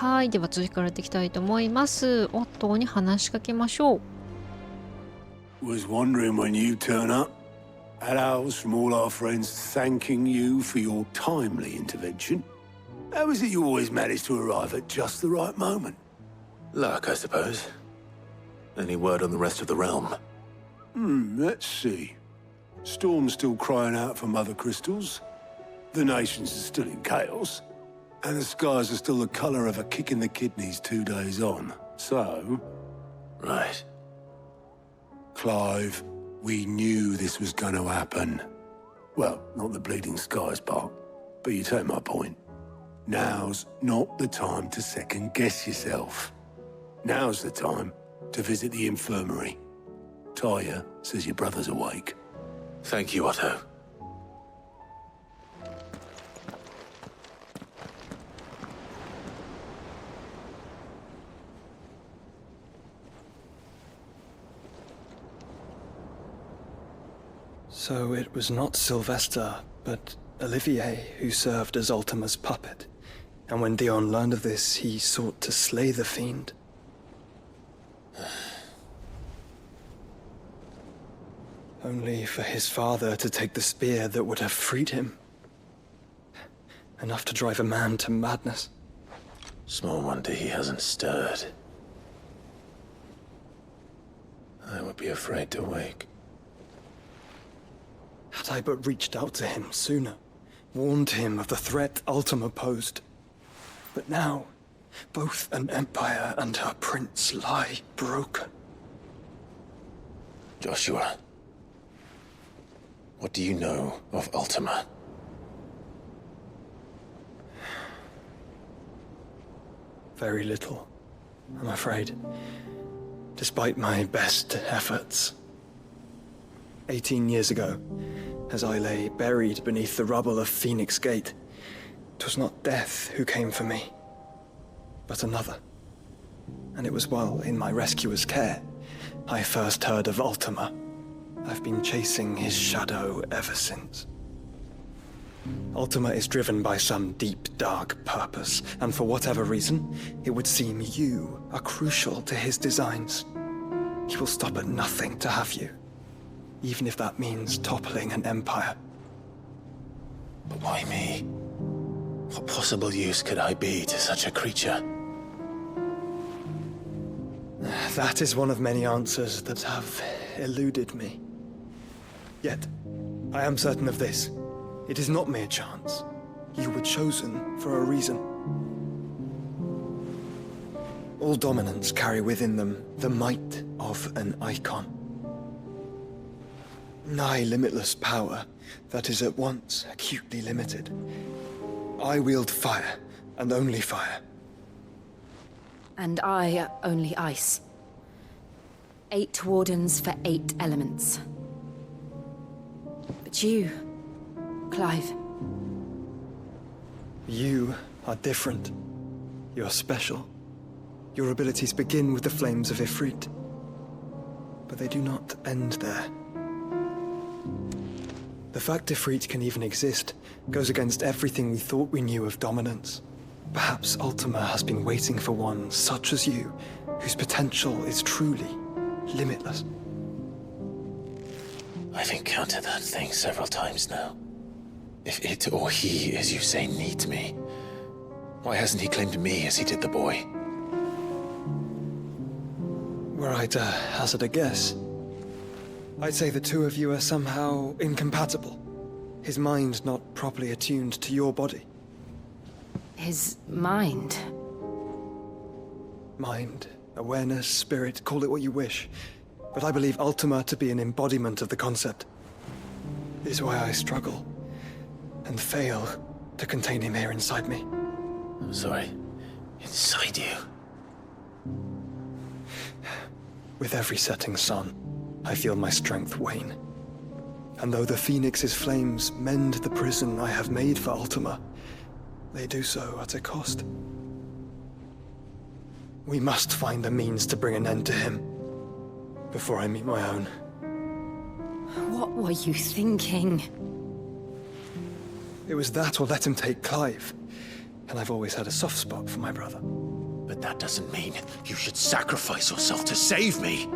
はい、では続きからやっていきたいと思います。オットーに話しかけましょう。Was wondering when you turn up. Had owls from all our friends thanking you for your timely intervention. How is it you always manage to arrive at just the right moment? Luck, I suppose. Any word on the rest of the realm? Let's see. Storm's still crying out for mother crystals. The nations are still in chaos. And the skies are still the colour of a kick in the kidneys 2 days on. So... Right. Clive, we knew this was going to happen. Well, not the bleeding skies part, but you take my point. Now's not the time to second-guess yourself. Now's the time to visit the infirmary. Taya says your brother's awake. Thank you, Otto. So it was not Sylvester, but Olivier who served as Ultima's puppet. And when Dion learned of this, he sought to slay the fiend. Only for his father to take the spear that would have freed him. Enough to drive a man to madness. Small wonder he hasn't stirred. I would be afraid to wake. Had I but reached out to him sooner, warned him of the threat Ultima posed. But now, both an empire and her prince lie broken. Joshua, what do you know of Ultima? Very little, I'm afraid. Despite my best efforts. 18 years ago, as I lay buried beneath the rubble of Phoenix Gate, 'twas not death who came for me, but another. And it was while in my rescuer's care I first heard of Ultima. I've been chasing his shadow ever since. Ultima is driven by some deep, dark purpose, and for whatever reason, it would seem you are crucial to his designs. He will stop at nothing to have you, even if that means toppling an empire. But why me? What possible use could I be to such a creature? That is one of many answers that have eluded me. Yet, I am certain of this. It is not mere chance. You were chosen for a reason. All dominants carry within them the might of an icon. Nigh limitless power that is at once acutely limited. I wield fire, and only fire. And I only ice. 8 wardens for 8 elements. But you, Clive. You are different. You're special. Your abilities begin with the flames of Ifrit. But they do not end there. The fact Ifrit can even exist goes against everything we thought we knew of dominance. Perhaps Ultima has been waiting for one such as you, whose potential is truly limitless. I've encountered that thing several times now. If it or he, as you say, needs me, why hasn't he claimed me as he did the boy? Were I to hazard a guess, I'd say the two of you are somehow incompatible. His mind not properly attuned to your body. His mind? Mind, awareness, spirit, call it what you wish. But I believe Ultima to be an embodiment of the concept. Is why I struggle and fail to contain him here inside me. I'm sorry. Inside you? With every setting sun, I feel my strength wane. And though the Phoenix's flames mend the prison I have made for Ultima, they do so at a cost. We must find a means to bring an end to him before I meet my own. What were you thinking? It was that or let him take Clive. And I've always had a soft spot for my brother. But that doesn't mean you should sacrifice yourself to save me.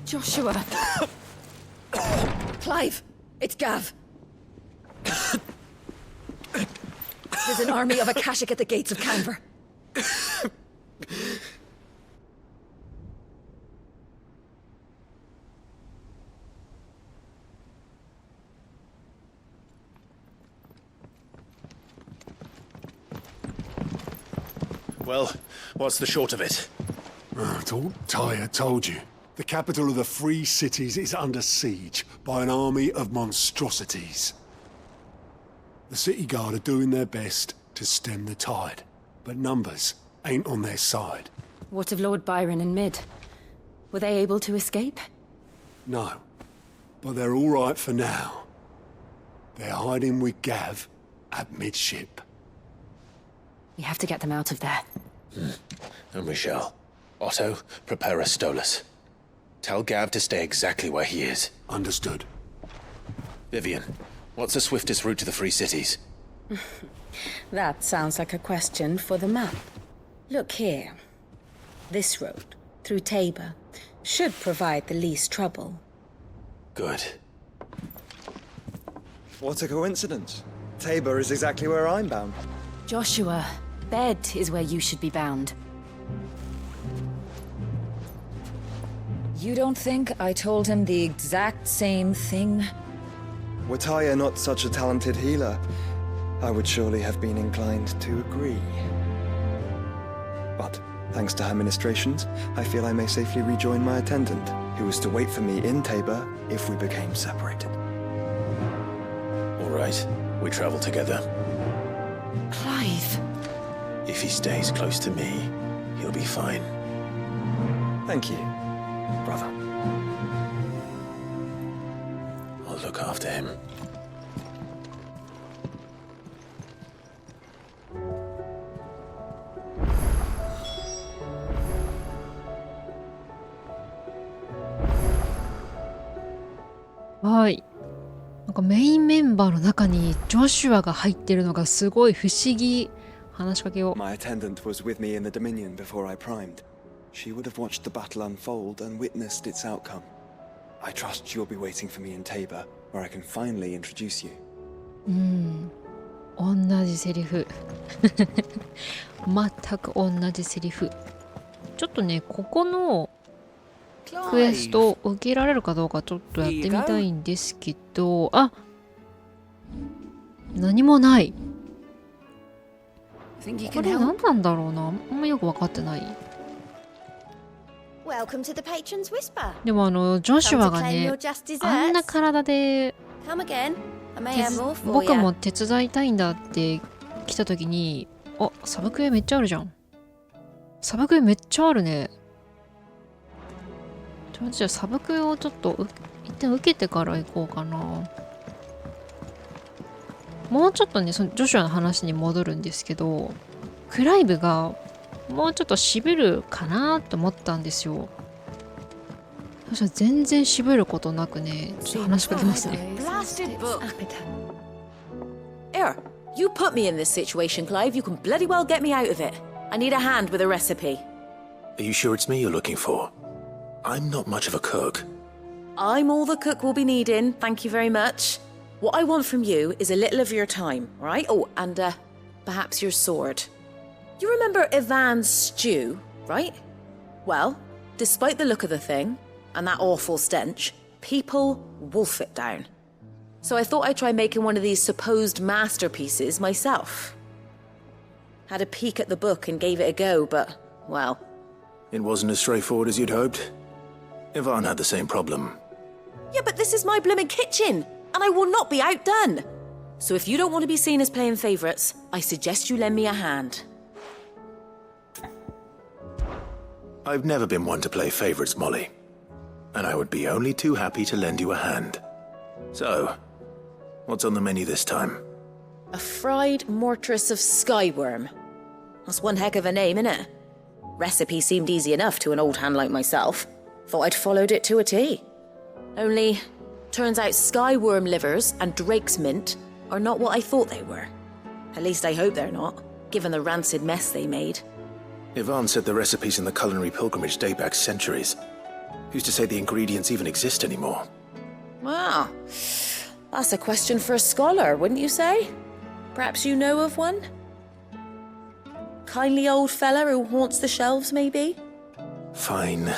Joshua. Clive, it's Gav. There's an army of Akashic at the gates of Canver. Well, what's the short of it? Tyre told you. The capital of the Free Cities is under siege by an army of monstrosities. The city guard are doing their best to stem the tide, but numbers ain't on their side. What of Lord Byron and Mid? Were they able to escape? No, but they're all right for now. They're hiding with Gav at midship. We have to get them out of there. And we shall. Otto, prepare a Stolas. Tell Gav to stay exactly where he is. Understood. Vivian, what's the swiftest route to the Free Cities? That sounds like a question for the map. Look here. This road, through Tabor, should provide the least trouble. Good. What a coincidence. Tabor is exactly where I'm bound. Joshua, bed is where you should be bound. You don't think I told him the exact same thing? Were Tyre not such a talented healer, I would surely have been inclined to agree. But, thanks to her ministrations, I feel I may safely rejoin my attendant, who was to wait for me in Tabor if we became separated. All right, we travel together. Clive! If he stays close to me, he'll be fine. Thank you, brother. I'll look after him.はい。なんかメインメンバーの中にジョシュアが入ってるのがすごい不思議。話しかけよう。My attendant was with me in the Dominion before I primed. She would have watched the battle unfold and witnessed its outcome. I trust you'll be waiting for me in Tabor, where I can finally introduce you. 同じセリフ。全く同じセリフ。ちょっとね、ここのクエストを受けられるかどうかちょっとやってみたいんですけど、あ、何もない。これ何なんだろうな。あんまよく分かってない。Welcome to the Patron's Whisper. でもジョシュアがね、あんな体で Come again. I may have more for 僕 you. も手伝いたいんだって来た時に、あ、サブクエめっちゃあるじゃん。サブクエめっちゃあるね。じゃあサブクエをちょっと一旦受けてから行こうかな。もうちょっとね、そのジョシュアの話に戻るんですけど、クライブがもうちょっと渋るかなと思ったんですよ。そしたら全然渋ることなくね、ちょっと話しかけますね。Blasted book. Here, you put me in this situation, Clive. You can bloody well get me out of it. I need a hand with a recipe. Are you sure it's me you're looking for? I'm not much of a cook. I'm all the cook will be needing, thank you very much. What I want from you is a little of your time, right? Oh, and perhaps your sword. You remember Ivan's stew, right? Well, despite the look of the thing, and that awful stench, people wolf it down. So I thought I'd try making one of these supposed masterpieces myself. Had a peek at the book and gave it a go, but, well... It wasn't as straightforward as you'd hoped. Ivan had the same problem. Yeah, but this is my blimmin' kitchen, and I will not be outdone. So if you don't want to be seen as playing favourites, I suggest you lend me a hand. I've never been one to play favourites, Molly. And I would be only too happy to lend you a hand. So, what's on the menu this time? A fried mortress of skyworm. That's one heck of a name, innit? Recipe seemed easy enough to an old hand like myself. Thought I'd followed it to a T. Only, Turns out skyworm livers and drake's mint are not what I thought they were. At least I hope they're not, given the rancid mess they made. Yvonne said the recipes in the culinary pilgrimage date back centuries. Who's to say the ingredients even exist anymore? Wow. That's a question for a scholar, wouldn't you say? Perhaps you know of one? Kindly old fella who haunts the shelves, maybe? Fine.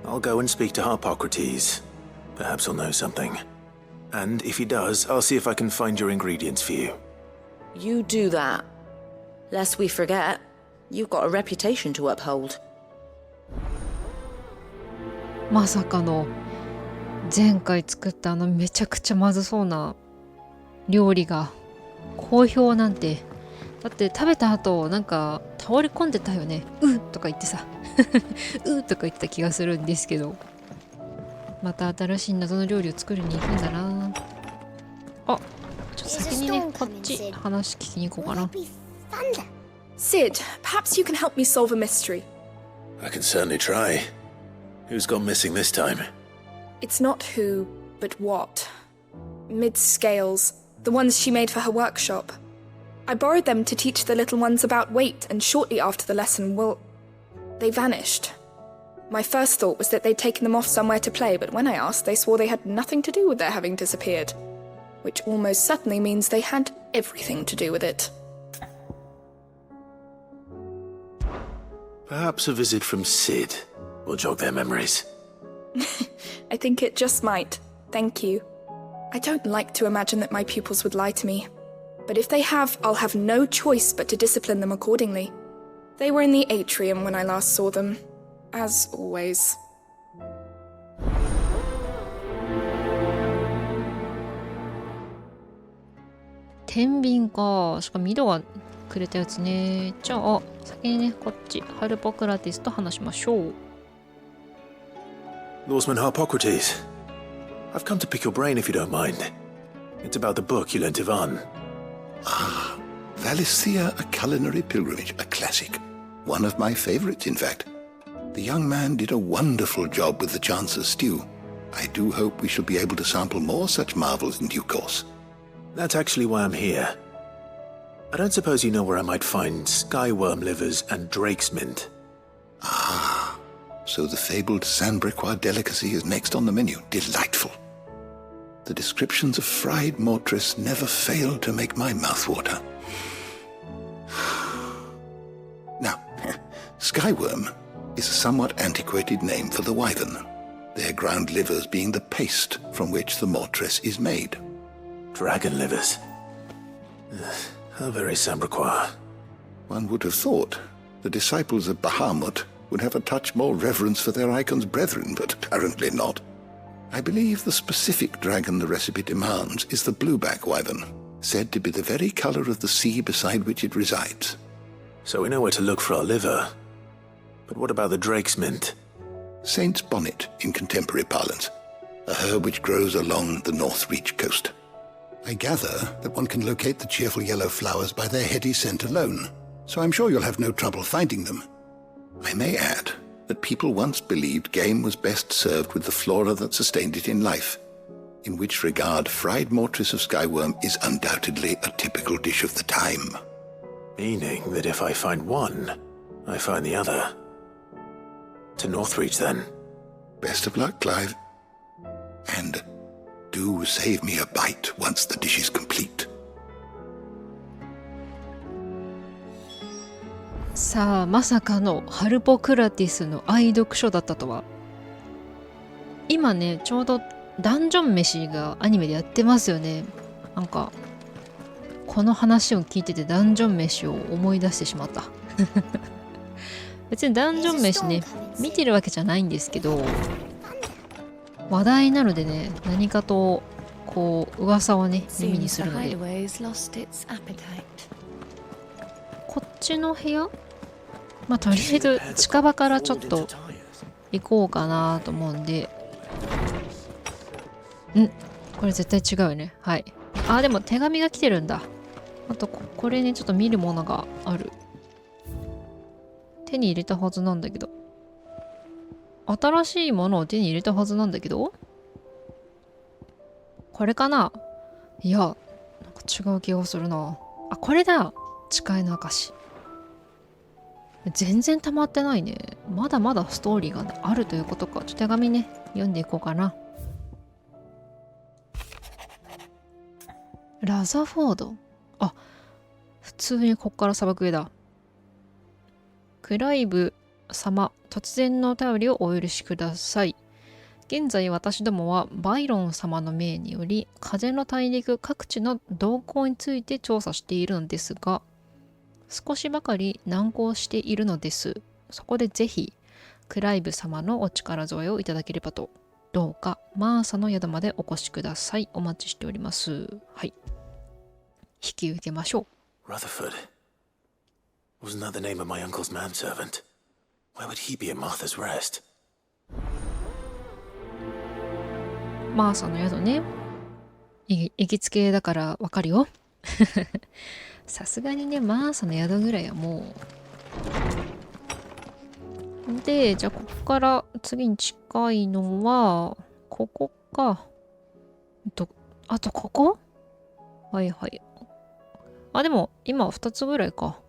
I'll go and speak to Harpocrates. Perhaps he'll know something. And if he does, I'll see if I can find your ingredients for you. You do that. Lest we forget, you've got a reputation to uphold. まさかの前回作っためちゃくちゃまずそうな料理が好評なんて。だって食べた後なんか倒れ込んでたよね。うとか言ってさうとか言ってた気がするんですけど、また新しい謎の料理を作りに行くんだな。あ、ちょっと先にねこっち話聞きに行こうかな。 Sid, perhaps you can help me solve a mystery. I can certainly try. Who's gone missing this time? It's not who, but what. Mid-scales, the ones she made for her workshop. I borrowed them to teach the little ones about weight, and shortly after the lesson, they vanished. My first thought was that they'd taken them off somewhere to play, but when I asked, they swore they had nothing to do with their having disappeared. Which almost certainly means they had everything to do with it. Perhaps a visit from Sid will jog their memories. I think it just might. Thank you. I don't like to imagine that my pupils would lie to me. But if they have, I'll have no choice but to discipline them accordingly. They were in the atrium when I last saw them. As always. 天秤か。しかも色がくれたやつね。じゃあ先にねこっちハルポクラティスと話しましょう。Lawsman Harpocrates, I've come to pick your brain if you don't mind. It's about the book you lent Ivan. Ah, Valisthea, a culinary pilgrimage, a classic. One of my favorites, in fact. The young man did a wonderful job with the Chance's stew. I do hope we shall be able to sample more such marvels in due course. That's actually why I'm here. I don't suppose you know where I might find skyworm livers and drake's mint. Ah, so the fabled Sandbrequois delicacy is next on the menu. Delightful. The descriptions of fried mortress never failed to make my mouth water. Now, skyworm is a somewhat antiquated name for the wyvern, their ground livers being the paste from which the mortress is made. Dragon livers. How very Sandbrequois. One would have thought the disciples of Bahamut would have a touch more reverence for their icon's brethren, but apparently not. I believe the specific dragon the recipe demands is the blueback wyvern, said to be the very color of the sea beside which it resides. So we know where to look for our liver. But what about the drake's mint? Saint's bonnet in contemporary parlance, a herb which grows along the North Reach coast. I gather that one can locate the cheerful yellow flowers by their heady scent alone, so I'm sure you'll have no trouble finding them. I may add that people once believed game was best served with the flora that sustained it in life, in which regard fried mortress of skyworm is undoubtedly a typical dish of the time. Meaning that if I find one, I find the other. To Northreach, then. Best of luck, Clive. And do save me a bite once the dish is complete. さあまさかのハルポクラティスの愛読書だったとは。今ねちょうどダンジョン飯がアニメでやってますよね。なんかこの話を聞いててダンジョン飯を思い出してしまった別にダンジョン飯ね見てるわけじゃないんですけど、話題なのでね何かとこう噂をね耳にするので。こっちの部屋、まあとりあえず近場からちょっと行こうかなと思うんで。これ絶対違うよね。はい。あ、でも手紙が来てるんだ。あとこれねちょっと見るものがある。手に入れたはずなんだけど、新しいものを手に入れたはずなんだけど、これかな。いや、なんか違う気がするな。あ、これだ。誓いの証。全然溜まってないね。まだまだストーリーがあるということか。ちょっと手紙ね、読んでいこうかな。ラザフォード。あ、普通にこっから砂漠へだ。クライブ様、突然のお便りをお許しください。現在私どもはバイロン様の命により風の大陸各地の動向について調査しているのですが、少しばかり難航しているのです。そこでぜひクライブ様のお力添えをいただければと。どうかマーサの宿までお越しください。お待ちしております。はい、引き受けましょう。 Rutherford. Wasn't that the name of my uncle's manservant? Why would he be at Martha's Rest? マーサの宿ね。行きつけだからわかるよ。さすがにね、マーサの宿ぐらいはもう。で、じゃあここから次に近いのは、ここか。あとここ？はいはい。あ、でも今2つぐらいか。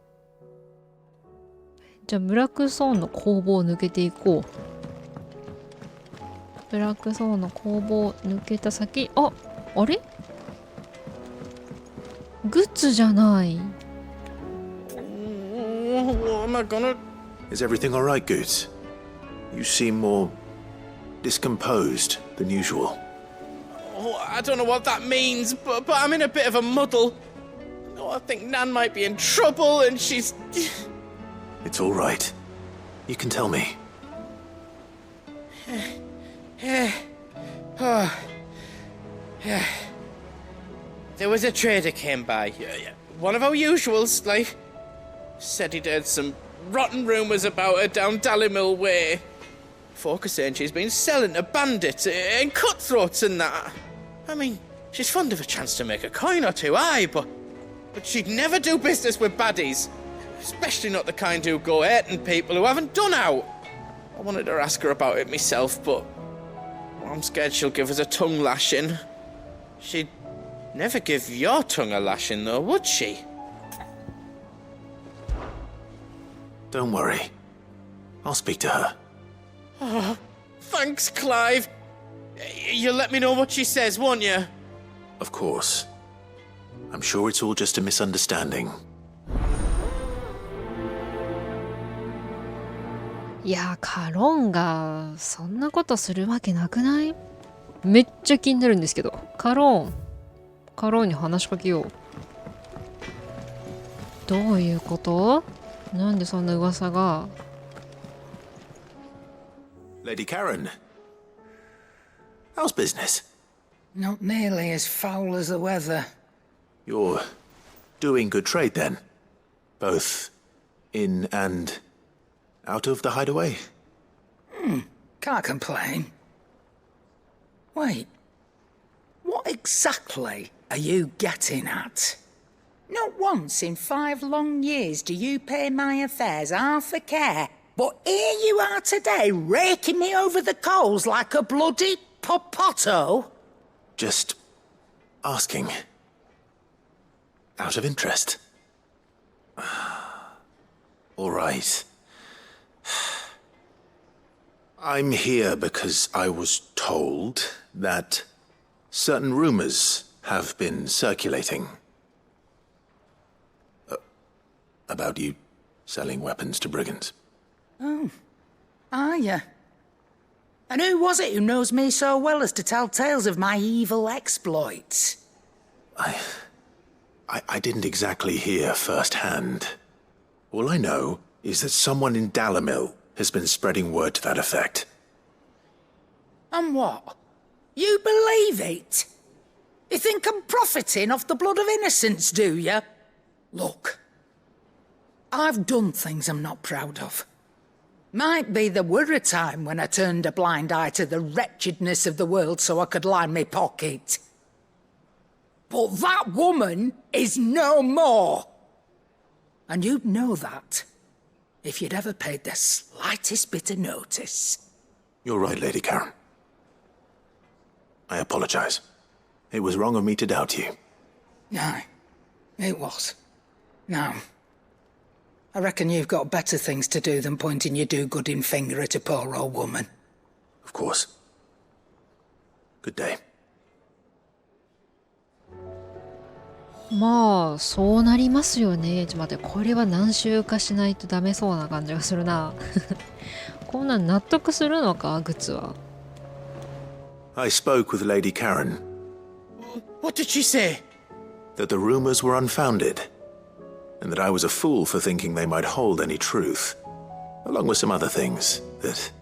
じゃあブラックソーンの工房を抜けていこう。ブラックソーンの工房を抜けた先、あれグッズじゃない。What am I gonna... Is everything alright, Goots? You seem more discomposed than usual. Oh, I don't know what that means, but I'm in a bit of a muddle. Oh, I think Nan might be in trouble and she's... It's alright. You can tell me. There was a trader came by. One of our usuals, like... Said he'd heard some rotten rumours about her down Dallymill Way. Folk are saying she's been selling to bandits and cutthroats and that. I mean, she's fond of a chance to make a coin or two, aye, but she'd never do business with baddies. Especially not the kind who go hurting people who haven't done out. I wanted to ask her about it myself, but I'm scared she'll give us a tongue lashing. She'd never give your tongue a lashing, though, would she? Don't worry. I'll speak to her. Oh, thanks, Clive. You'll let me know what she says, won't you? Of course. I'm sure it's all just a misunderstanding. いや、カロンがそんなことするわけなくない？めっちゃ気になるんですけど。カロンに話しかけよう。どういうこと？なんでそんな噂が。 Lady Karen, how's business? Not nearly as foul as the weather. You're doing good trade then? Both in and out of the hideaway? Can't complain. Wait, what exactly are you getting at? Not once in 5 long years do you pay my affairs half a care. But here you are today, raking me over the coals like a bloody popoto. Just asking. Out of interest. All right. I'm here because I was told that certain rumors have been circulating. About you selling weapons to brigands. Oh, are you? And who was it who knows me so well as to tell tales of my evil exploits? I didn't exactly hear firsthand. All I know is that someone in Dallymill has been spreading word to that effect. And what? You believe it? You think I'm profiting off the blood of innocents, do you? Look, I've done things I'm not proud of. Might be there were a time when I turned a blind eye to the wretchedness of the world so I could line my pocket. But that woman is no more. And you'd know that if you'd ever paid the slightest bit of notice. You're right, Lady Karen. I apologize. It was wrong of me to doubt you. Aye, it was. Now, I reckon you've got better things to do than pointing your do-gooding finger at a poor old woman. Of course. Good day. まあそうなりますよね。ちょっと待って、これは何周かしないとダメそうな感じがするな。こんなん納得するのか、グッズは。I spoke with Lady Karen. What did she say? That the rumors were unfounded, and that I was a fool for thinking they might hold any truth, along with some other things that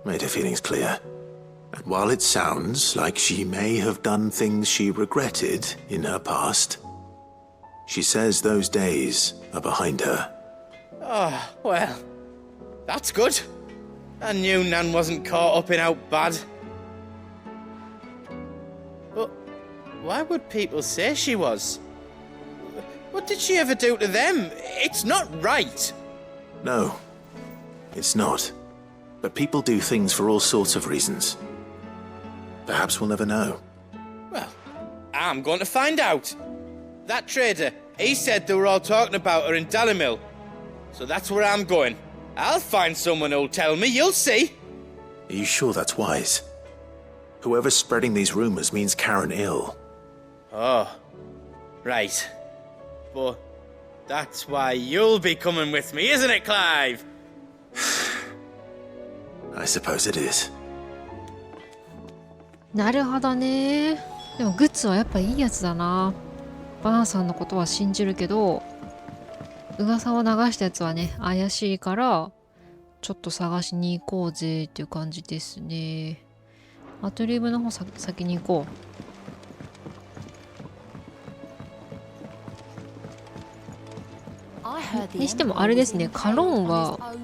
made her feelings clear. And while it sounds like she may have done things she regretted in her past, she says those days are behind her. Oh, well, that's good. I knew Nan wasn't caught up in out bad. But why would people say she was? What did she ever do to them? It's not right. No, it's not. But people do things for all sorts of reasons. Perhaps we'll never know. Well, I'm going to find out. That trader, he said they were all talking about her in Dalimil. So that's where I'm going. I'll find someone who'll tell me, you'll see. Are you sure that's wise? Whoever's spreading these rumors means Karen ill. Oh, right. But that's why you'll be coming with me, isn't it, Clive? I suppose it is. なるほどね。でもグッズはやっぱいいやつだな。バーさんのことは信じるけど、噂を流したやつはね、怪しいから、ちょっと探しに行こうぜっていう感じですね。アトリウムの方先に行こう。にしてもあれですね、カロンは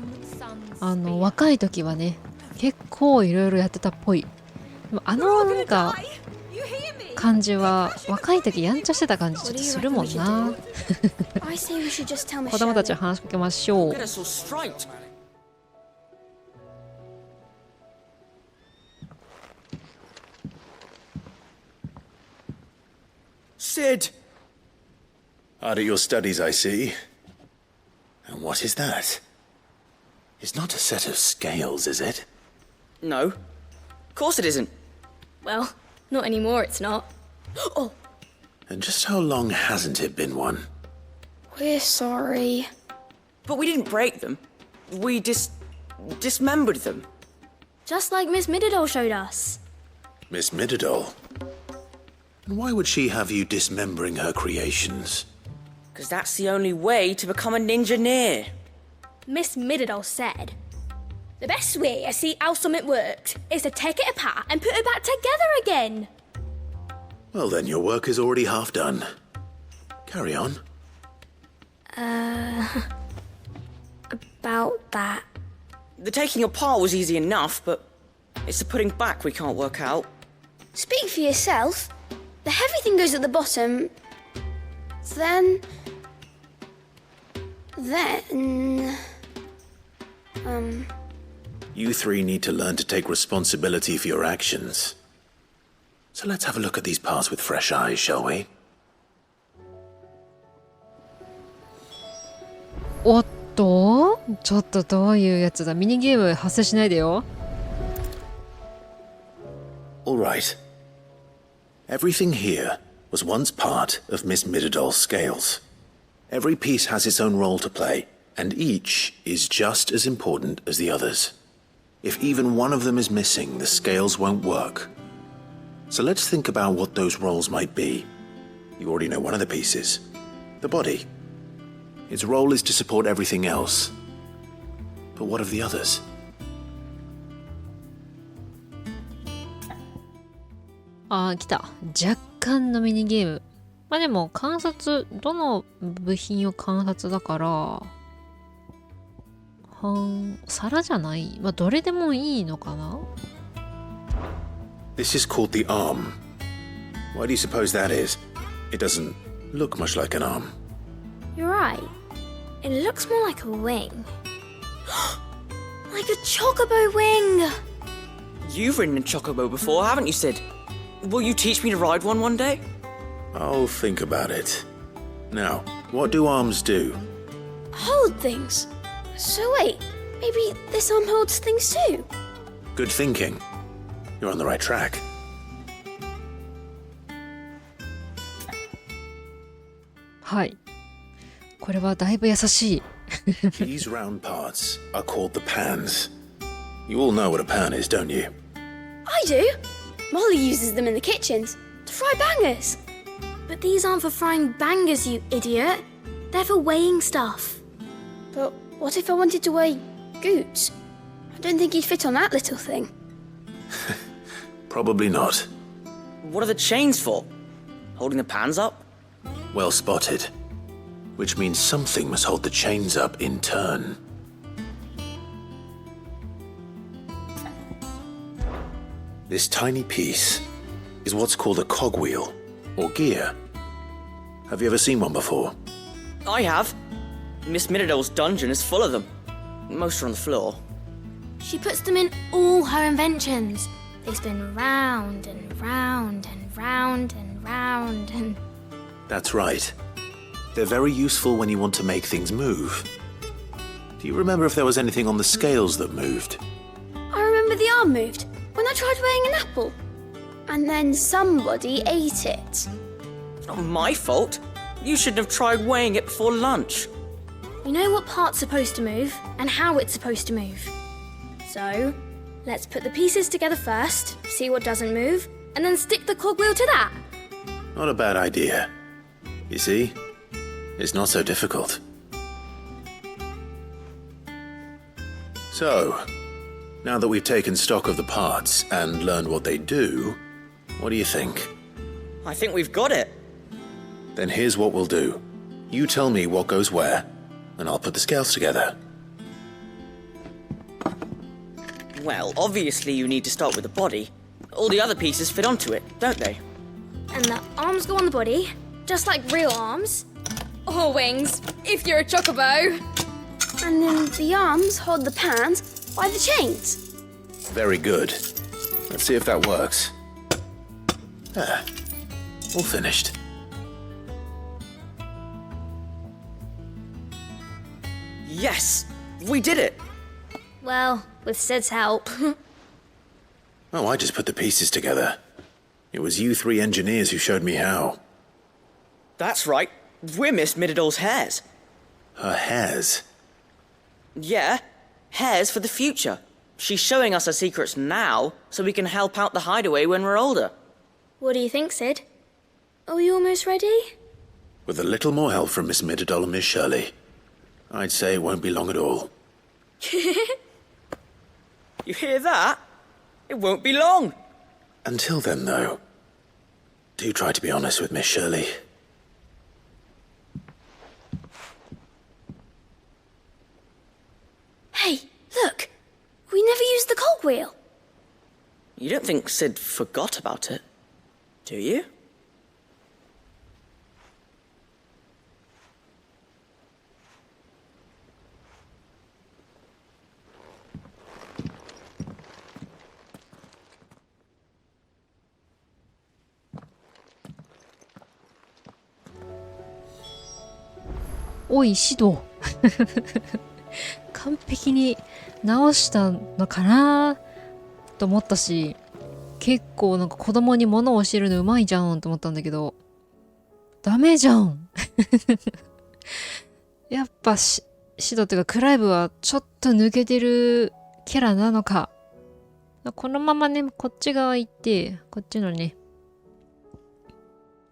若い時はね、結構いろいろやってたっぽい。でもなんか感じは若い時やんちゃしてた感じちょっとするもんな。子供たちは話しかけましょう。Sid! Hard at your studies, I see. And what is that? It's not a set of scales, is it? No. Of course it isn't. Well, not anymore, it's not. Oh! And just how long hasn't it been one? We're sorry. But we didn't break them. We dismembered them. Just like Miss Mididol showed us. Miss Mididol? And why would she have you dismembering her creations? Because that's the only way to become a ninja-neer. Miss Mididol said, the best way to see how something works is to take it apart and put it back together again. Well, then your work is already half done. Carry on. About that. The taking apart was easy enough, but it's the putting back we can't work out. Speak for yourself. The heavy thing goes at the bottom. Then... You three need to learn to take responsibility for your actions. So let's have a look at these parts with fresh eyes, shall we? おっと、ちょっとどういうやつだ。ミニゲーム発生しないでよ。All right. Everything here was once part of Miss Mididol's scales. Every piece has its own role to play, and each is just as important as the others. If even one of them is missing, the scales won't work. So let's think about what those roles might be. You already know one of the pieces. The body. Its role is to support everything else. But what of the others? 来た。若干のミニゲーム。まあでも観察、どの部品を観察だから、皿じゃない。まあどれでもいいのかな？ This is called the arm. Why do you suppose that is? It doesn't look much like an arm. You're right. It looks more like a wing. Like a chocobo wing! You've ridden a chocobo before, haven't you, Sid? Will you teach me to ride one day? I'll think about it. Now, what do arms do? Hold things. So wait, maybe this arm holds things too? Good thinking. You're on the right track. はい。これはだいぶ優しい。These round parts are called the pans. You all know what a pan is, don't you? I do. Molly uses them in the kitchens to fry bangers. But these aren't for frying bangers, you idiot. They're for weighing stuff. But what if I wanted to weigh goods? I don't think he'd fit on that little thing. Probably not. What are the chains for? Holding the pans up? Well spotted. Which means something must hold the chains up in turn. This tiny piece is what's called a cogwheel, or gear. Have you ever seen one before? I have. Miss Miradol's dungeon is full of them. Most are on the floor. She puts them in all her inventions. They spin round and round and round and round and... That's right. They're very useful when you want to make things move. Do you remember if there was anything on the scales that moved? I remember the arm moved when I tried weighing an apple. And then somebody ate it. Not my fault. You shouldn't have tried weighing it before lunch. We know what part's supposed to move and how it's supposed to move. So, let's put the pieces together first, see what doesn't move, and then stick the cogwheel to that. Not a bad idea. You see? It's not so difficult. So, now that we've taken stock of the parts and learned what they do, what do you think? I think we've got it. Then here's what we'll do. You tell me what goes where, and I'll put the scales together. Well, obviously you need to start with the body. All the other pieces fit onto it, don't they? And the arms go on the body, just like real arms. Or wings, if you're a chocobo. And then the arms hold the pans by the chains. Very good. Let's see if that works. Ah, all finished. Yes! We did it! Well, with Sid's help. Oh, I just put the pieces together. It was you three engineers who showed me how. That's right. We're Miss Miradol's hairs. Her hairs? Yeah, hairs for the future. She's showing us her secrets now, so we can help out the hideaway when we're older. What do you think, Sid? Are we almost ready? With a little more help from Miss Miradol and Miss Shirley, I'd say it won't be long at all. You hear that? It won't be long. Until then, though, do try to be honest with Miss Shirley. Hey, look! We never used the cogwheel. You don't think Sid forgot about it, do you?おい、シド。完璧に直したのかなと思ったし、結構なんか子供に物を教えるのうまいじゃんと思ったんだけど、ダメじゃん。やっぱシドっていうかクライブはちょっと抜けてるキャラなのか。このままね、こっち側行って、こっちのね、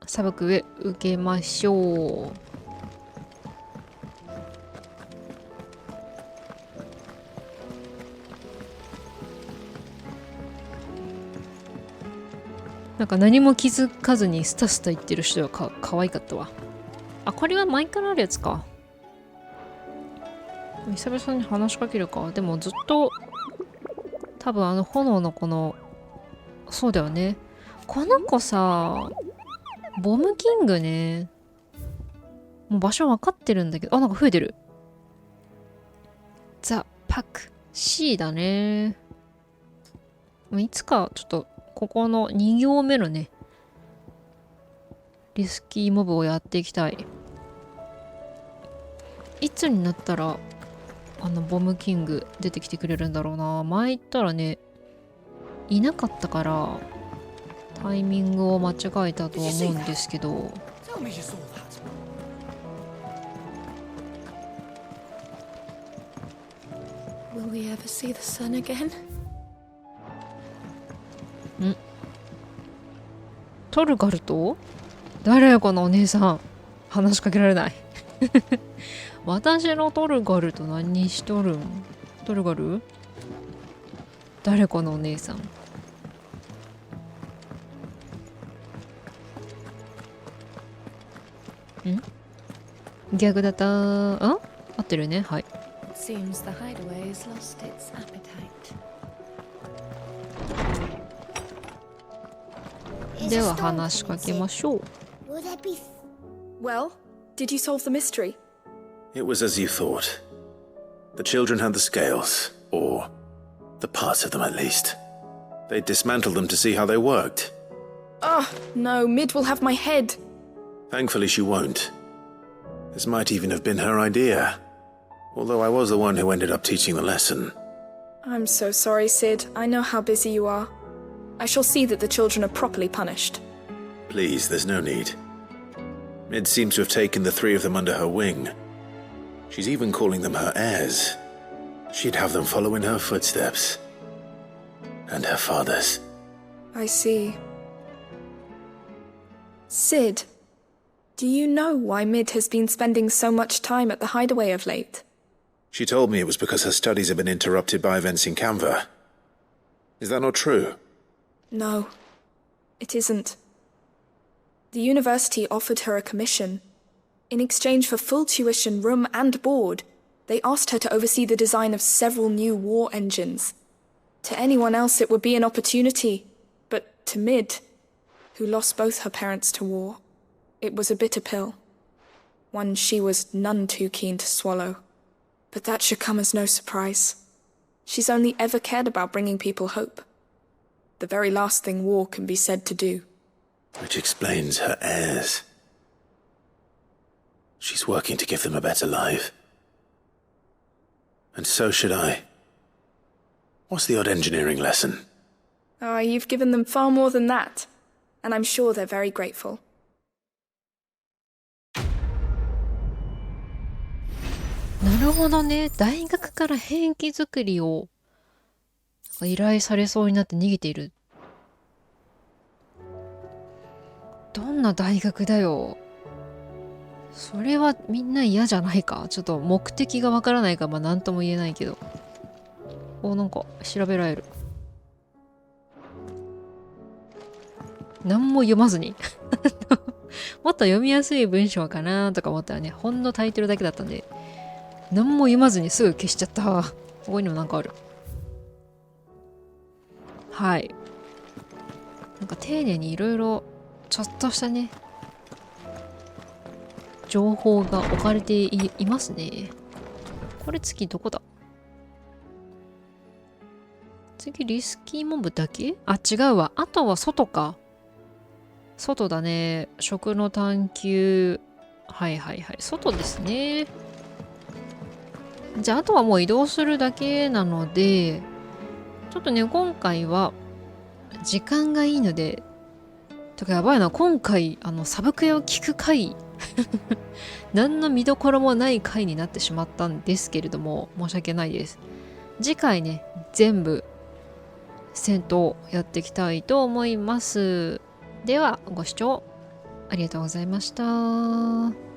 砂漠上受けましょう。なんか何も気づかずにスタスタ言ってる人はかわいかったわ。あ、これは前からあるやつか。久々に話しかけるか。でもずっと多分あの炎のこの、そうだよね。この子さ、ボムキングね。もう場所分かってるんだけど、あ、なんか増えてる。ザ・パック C だね。いつかちょっとここの2行目のね、リスキーモブをやっていきたい。いつになったらボムキング出てきてくれるんだろうな。前言ったらね、いなかったからタイミングを間違えたとは思うんですけど、Will we ever see the sun again? トルガルと誰やこのお姉さん、話しかけられない。私のトルガルと何しとるん？トルガル？誰このお姉さん。逆だった。合ってるね。はい。Seems the hideaway has lost its appetite. では話しかけましょう。Well, did you solve the mystery? It was as you thought. The children had the scales, or the parts of them at least. They dismantled them to see how they worked. No, Mid will have my head. Thankfully she won't. This might even have been her idea. Although I was the one who ended up teaching the lesson. I'm so sorry, Sid. I know how busy you are. I shall see that the children are properly punished. Please, there's no need. Mid seems to have taken the three of them under her wing. She's even calling them her heirs. She'd have them follow in her footsteps. And her father's. I see. Sid, do you know why Mid has been spending so much time at the hideaway of late? She told me it was because her studies have been interrupted by events in Canva. Is that not true? No, it isn't. The university offered her a commission. In exchange for full tuition, room and board, they asked her to oversee the design of several new war engines. To anyone else it would be an opportunity, but to Mid, who lost both her parents to war, it was a bitter pill. One she was none too keen to swallow. But that should come as no surprise. She's only ever cared about bringing people hope. The very last thing war can be said to do. Which explains her heirs. She's working to give them a better life. And so should I. What's the odd engineering lesson? You've given them far more than that. And I'm sure they're very grateful. なるほどね。大学から兵器作りを依頼されそうになって逃げている。どんな大学だよ。それはみんな嫌じゃないか。ちょっと目的がわからないから何とも言えないけど。なんか調べられる。何も読まずに。もっと読みやすい文章かなとか思ったらね、本のタイトルだけだったんで、何も読まずにすぐ消しちゃった。ここにもなんかある。はい。なんか丁寧にいろいろちょっとしたね、情報が置かれていますね。これ次どこだ？次リスキーモブだけ？違うわ。あとは外か。外だね。食の探求。はいはいはい。外ですね。じゃああとはもう移動するだけなので、ちょっとね、今回は時間がいいので、とかやばいな、今回サブクエを聞く回何の見どころもない回になってしまったんですけれども、申し訳ないです。次回ね、全部戦闘やっていきたいと思います。ではご視聴ありがとうございました。